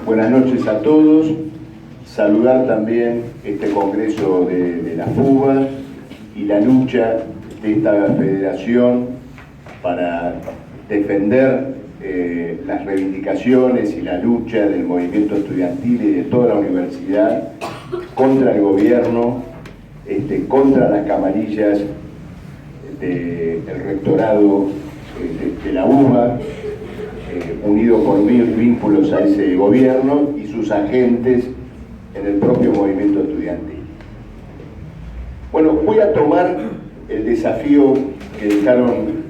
Buenas noches a todos. Saludar también este Congreso de la FUBA y la lucha de esta federación para defender las reivindicaciones y la lucha del movimiento estudiantil y de toda la universidad contra el gobierno, contra las camarillas del rectorado de la UBA, unido por vínculos a ese gobierno y sus agentes en el propio movimiento estudiantil. Bueno, voy a tomar el desafío que dejaron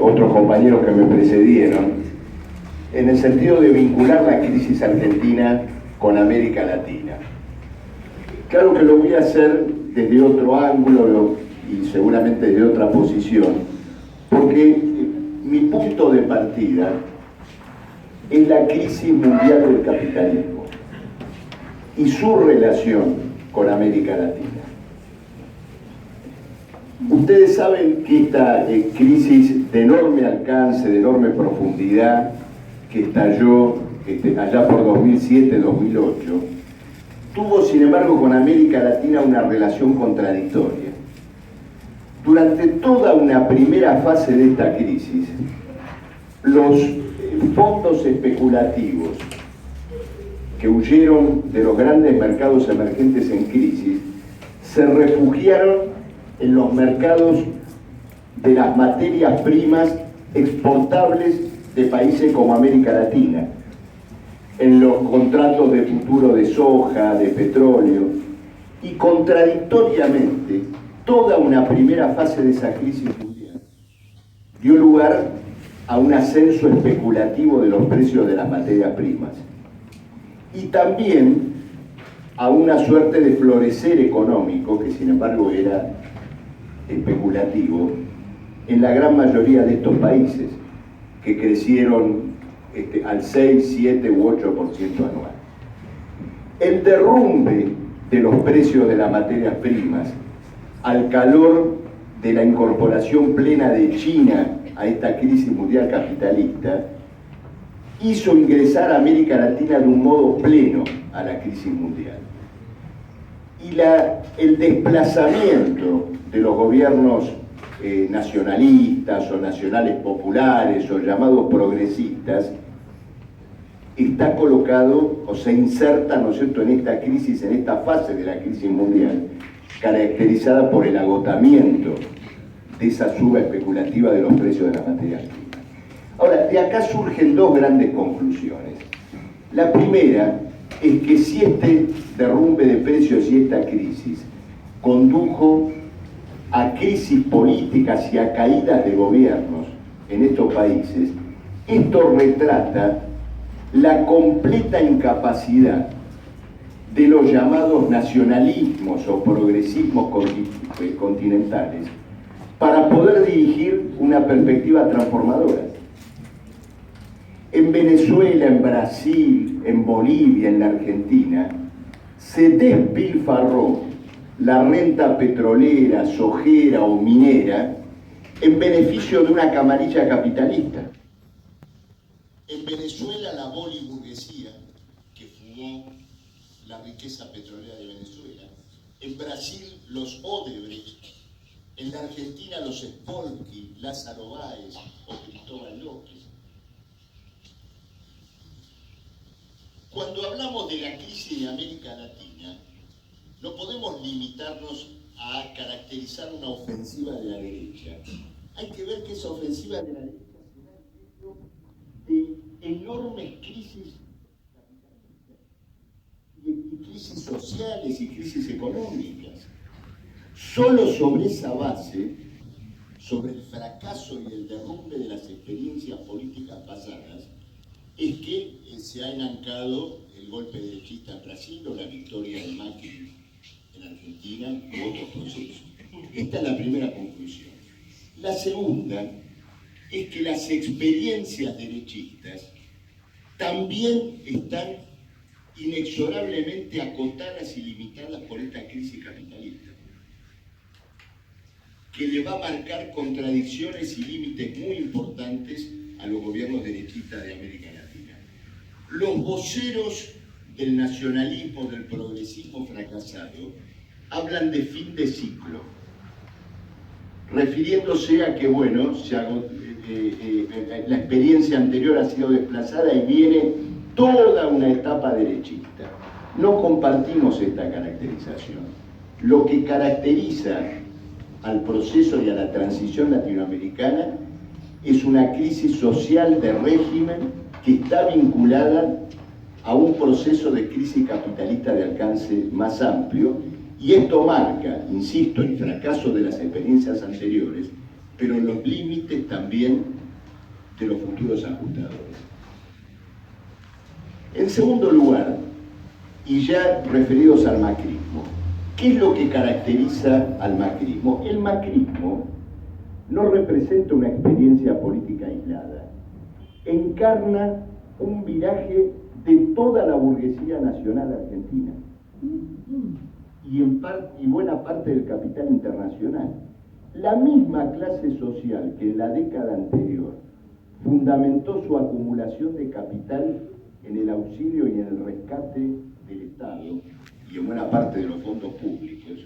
otros compañeros que me precedieron, en el sentido de vincular la crisis argentina con América Latina. Claro que lo voy a hacer desde otro ángulo y seguramente desde otra posición, porque mi punto de partida es la crisis mundial del capitalismo y su relación con América Latina. Ustedes saben que esta crisis de enorme alcance, de enorme profundidad, que estalló allá por 2007-2008, tuvo sin embargo con América Latina una relación contradictoria. Durante toda una primera fase de esta crisis, los fondos especulativos que huyeron de los grandes mercados emergentes en crisis se refugiaron en los mercados de las materias primas exportables de países como América Latina, en los contratos de futuro de soja, de petróleo, y contradictoriamente toda una primera fase de esa crisis mundial dio lugar a un ascenso especulativo de los precios de las materias primas y también a una suerte de florecer económico que sin embargo era especulativo en la gran mayoría de estos países que crecieron al 6, 7 u 8% anual. El derrumbe de los precios de las materias primas al calor de la incorporación plena de China a esta crisis mundial capitalista, hizo ingresar a América Latina de un modo pleno a la crisis mundial. Y el desplazamiento de los gobiernos nacionalistas o nacionales populares o llamados progresistas está colocado o se inserta, ¿no es cierto?, en esta crisis, en esta fase de la crisis mundial, caracterizada por el agotamiento de esa suba especulativa de los precios de las materias primas. Ahora, de acá surgen dos grandes conclusiones. La primera es que si este derrumbe de precios y esta crisis condujo a crisis políticas y a caídas de gobiernos en estos países, esto retrata la completa incapacidad de los llamados nacionalismos o progresismos continentales para poder dirigir una perspectiva transformadora. En Venezuela, en Brasil, en Bolivia, en la Argentina, se despilfarró la renta petrolera, sojera o minera en beneficio de una camarilla capitalista. En Venezuela, la boliburguesía, que fugó la riqueza petrolera de Venezuela. En Brasil, los Odebrecht. En la Argentina, los Spolky, Lázaro Báez o Cristóbal López. Cuando hablamos de la crisis de América Latina, no podemos limitarnos a caracterizar una ofensiva de la derecha. Hay que ver que esa ofensiva de la derecha se da en medio de enormes crisis y crisis sociales y crisis económicas. Solo sobre esa base, sobre el fracaso y el derrumbe de las experiencias políticas pasadas, es que se ha enancado el golpe derechista en Brasil o la victoria de Macri en Argentina u otros procesos. Esta es la primera conclusión. La segunda es que las experiencias derechistas también están inexorablemente acotadas y limitadas por esta crisis capitalista, que le va a marcar contradicciones y límites muy importantes a los gobiernos derechistas de América Latina. Los voceros del nacionalismo, del progresismo fracasado, hablan de fin de ciclo, refiriéndose a que, bueno, la experiencia anterior ha sido desplazada y viene toda una etapa derechista. No compartimos esta caracterización. Lo que caracteriza al proceso y a la transición latinoamericana es una crisis social de régimen que está vinculada a un proceso de crisis capitalista de alcance más amplio, y esto marca, insisto, el fracaso de las experiencias anteriores, pero los límites también de los futuros ajustadores. En segundo lugar, y ya referidos al macrismo, ¿qué es lo que caracteriza al macrismo? El macrismo no representa una experiencia política aislada, encarna un viraje de toda la burguesía nacional argentina y buena parte del capital internacional. La misma clase social que en la década anterior fundamentó su acumulación de capital en el auxilio y en el rescate del Estado y en buena parte de los fondos públicos,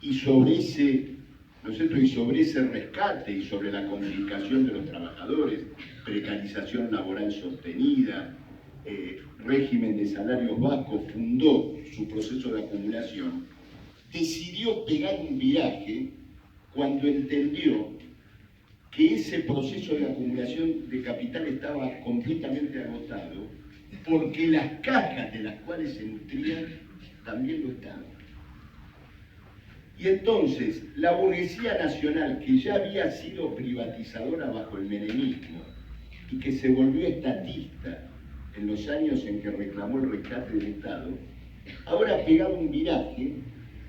y sobre ese, ¿no es cierto?, y sobre ese rescate y sobre la confiscación de los trabajadores, precarización laboral sostenida, régimen de salarios bajos, fundó su proceso de acumulación, decidió pegar un viraje cuando entendió que ese proceso de acumulación de capital estaba completamente agotado, porque las cajas de las cuales se nutrían también lo estaban. Y entonces, la burguesía nacional, que ya había sido privatizadora bajo el menemismo y que se volvió estatista en los años en que reclamó el rescate del Estado, ahora ha pegado un viraje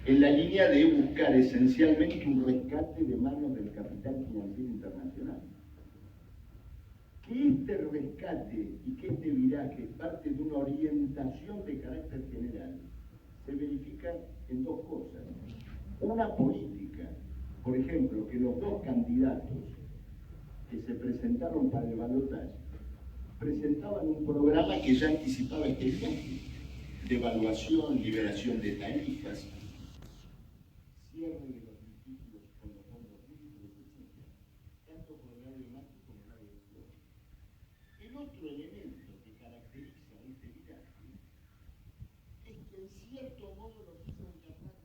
en la línea de buscar esencialmente un rescate de manos del capital financiero internacional. Que este rescate y que este viraje parte de una orientación de carácter general se verifica en dos cosas. Una política, por ejemplo, que los dos candidatos que se presentaron para el balotaje presentaban un programa que ya anticipaba este viaje: devaluación, liberación de tarifas, cierre de los litigios con los fondos públicos, etc., tanto por el lado de Macri como el lado de Flores. El otro elemento que caracteriza este viraje es que en cierto modo los hizo encarnar.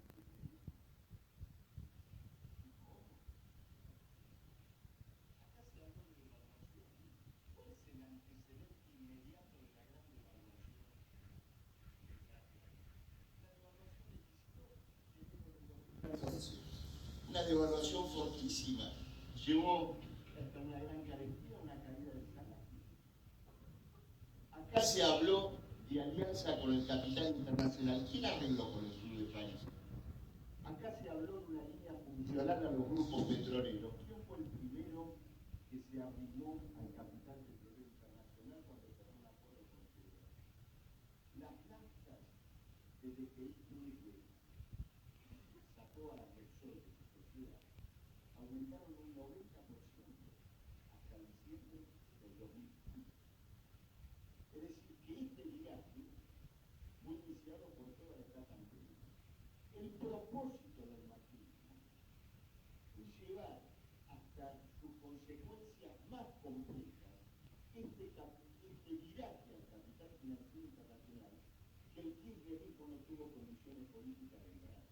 Acá se habló de devaluación. ¿Cuál es el antecedente inmediato de la gran devaluación? Una devaluación fortísima. Llevó hasta una gran carestía, una caída del salario. Acá se habló de alianza con el capital internacional. ¿Quién arregló con el sur de París? Acá se habló de una línea funcional a los grupos petroleros. ¿Quién fue el primero que se arrimó al capital petrolero internacional cuando se un acuerdo con Chile? Las naftas, desde que Kirchner sacó a la Repsol de su sociedad, aumentaron un 90% hasta diciembre del 2015. Es decir, que este viraje fue iniciado por toda la etapa anterior. El propósito del macrismo es llevar hasta sus consecuencias más complejas este viraje al capital financiero internacional que el kirchnerismo no tuvo condiciones políticas de lograr.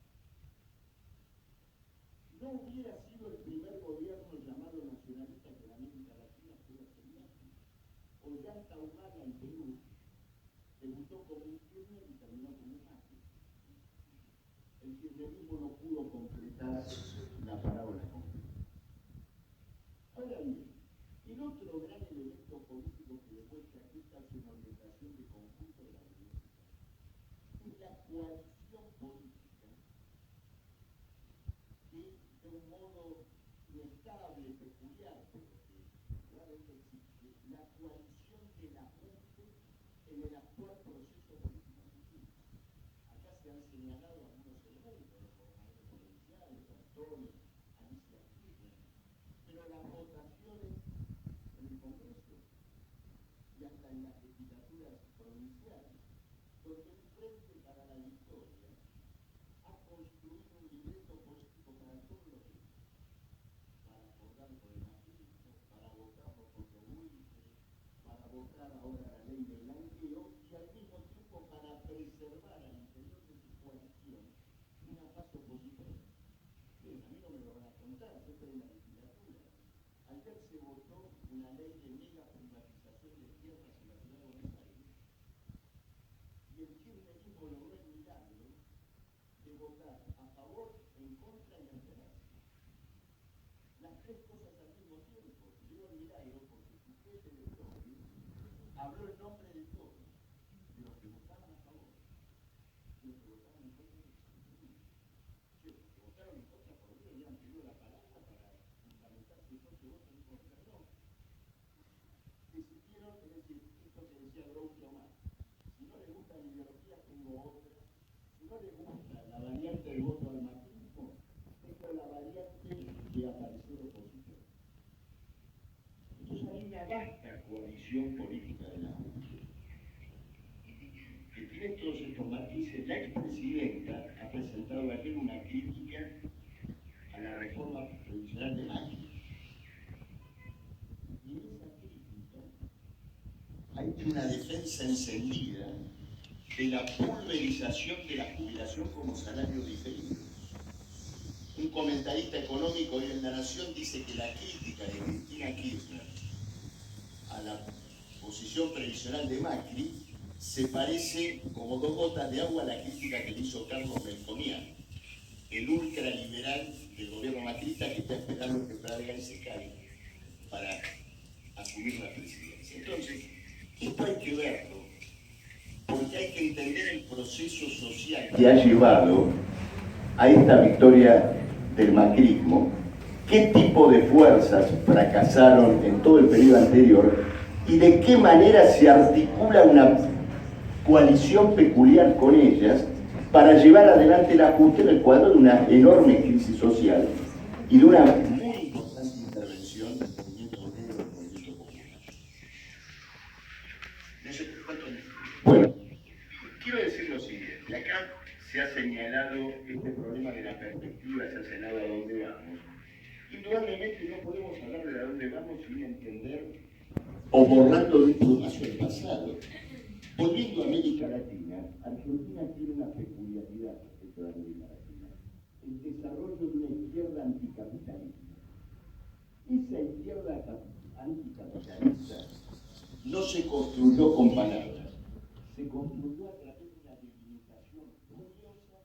No hubiera sido el primer gobierno llamado nacionalista que la América Latina pudo hacer viaje. Ollanta Humala en Perú debutó como un Kirchner y terminó como un Macri. El kirchnerismo no pudo completar la parábola completa. Ahora bien, el otro gran elemento político que demuestra que esta es una orientación de conjunto de la política es la coalición política que, de un modo inestable, peculiar, pero que realmente existe, la coalición de la gente en el actual proceso político argentino. Acá se han señalado algunos elementos, los gobernadores provinciales, Antonio, Alicia Kirchner, pero las votaciones en el Congreso y hasta en las legislaturas provinciales, donde el Frente para la Victoria ha construido un libreto político para todos los hechos, para acordar por el macrismo, para votarlo por los buitres, para votar ahora la ley del blanqueo y al mismo tiempo para preservar al interior de su coalición una paz opositora. Bien, a mí no me lo van a contar, yo estoy en la legislatura. Ayer se votó una ley de mega privatización de tierras en la ciudad de Buenos Aires y el kirchnerismo logró el milagro de votar a favor, en contra y abstenerse. Las tres cosas al mismo tiempo. Digo el milagro porque su jefe de bloque habló en nombre de todos, de los que votaban a favor, de los que votaban en contra de los que votaron en contra por mí habían pedido la palabra para fundamentar su propio voto en contra. No. Decidieron, es decir, esto que decía Groucho Marx, si no le gusta mi ideología, tengo otra. Si no le gusta la variante del voto al macrismo, tengo la variante de aparecer opositor. Entonces hay una vasta coalición política de la justicia, que tiene todos estos matices. La expresidenta ha presentado ayer una crítica a la reforma previsional de Macri. Y en esa crítica ha hecho una defensa encendida de la pulverización de la jubilación como salario diferido. Un comentarista económico hoy en La Nación dice que la crítica de Cristina Kirchner a la posición previsional de Macri se parece como dos gotas de agua a la crítica que le hizo Carlos Melconian, el ultraliberal del gobierno macrista que está esperando que Pradera se caiga para asumir la presidencia. Entonces, esto hay que verlo, porque hay que entender el proceso social que ha llevado a esta victoria del macrismo, qué tipo de fuerzas fracasaron en todo el periodo anterior y de qué manera se articula una coalición peculiar con ellas para llevar adelante el ajuste en el cuadro de una enorme crisis social y de una muy importante intervención del movimiento obrero y del movimiento popular. No sé cuánto. Bueno, quiero decir lo siguiente, acá se ha señalado este problema de la perspectiva, se ha señalado a dónde vamos. Indudablemente no podemos hablar de a dónde vamos sin entender o borrando de un plumazo el pasado. Volviendo a América Latina, Argentina tiene una peculiaridad respecto a América Latina, el desarrollo de una izquierda anticapitalista. Esa izquierda anticapitalista no se construyó con palabras, se construyó a través de una delimitación curiosa,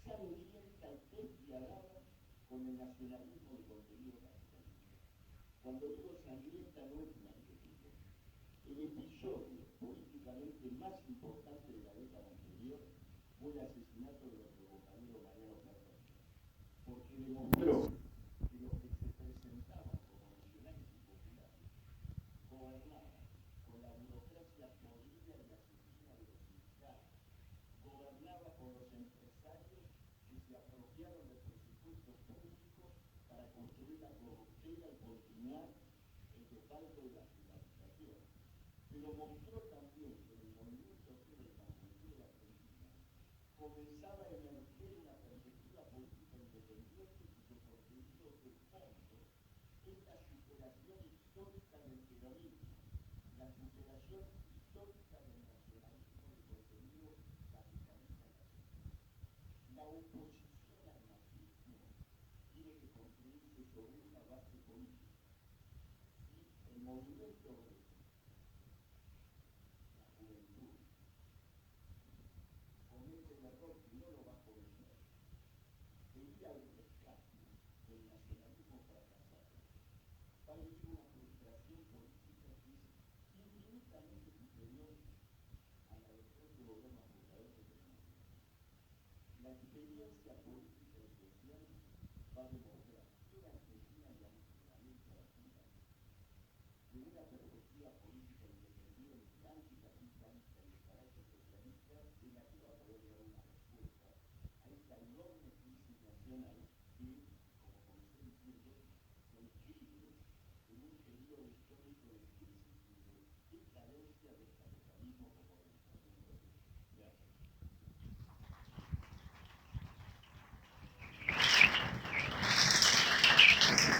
sangrienta y despiadada con el nacionalismo de contenido capitalista. Cuando digo sangrienta no es una crítica. El episodio políticamente más importante de la década anterior fue el asesinato de nuestro compañero Mariano Ferrer, porque demostró que los que se presentaban como nacionales y populares gobernaban con la burocracia podrida y asesina de los sindicatos, gobernaba con los empresarios que se apropiaron del presupuesto público para construir la corruptela y continuar el respaldo de la privatización. Pero mostró también que el movimiento obrero y la juventud de la Argentina comenzaba a emerger una perspectiva política independiente cuyo contenido de fondo es la superación histórica del peronismo, la superación histórica del nacionalismo de contenido capitalista nacional. La oposición al macrismo tiene que construirse sobre esa base política. Y el movimiento obrero, la juventud, comete el error que no lo va a cometer, de ir al rescate del nacionalismo fracasado. Va a vivir una frustración política que es infinitamente superior a la de otro gobierno fundador que tenemos. La experiencia política y social va a demostrar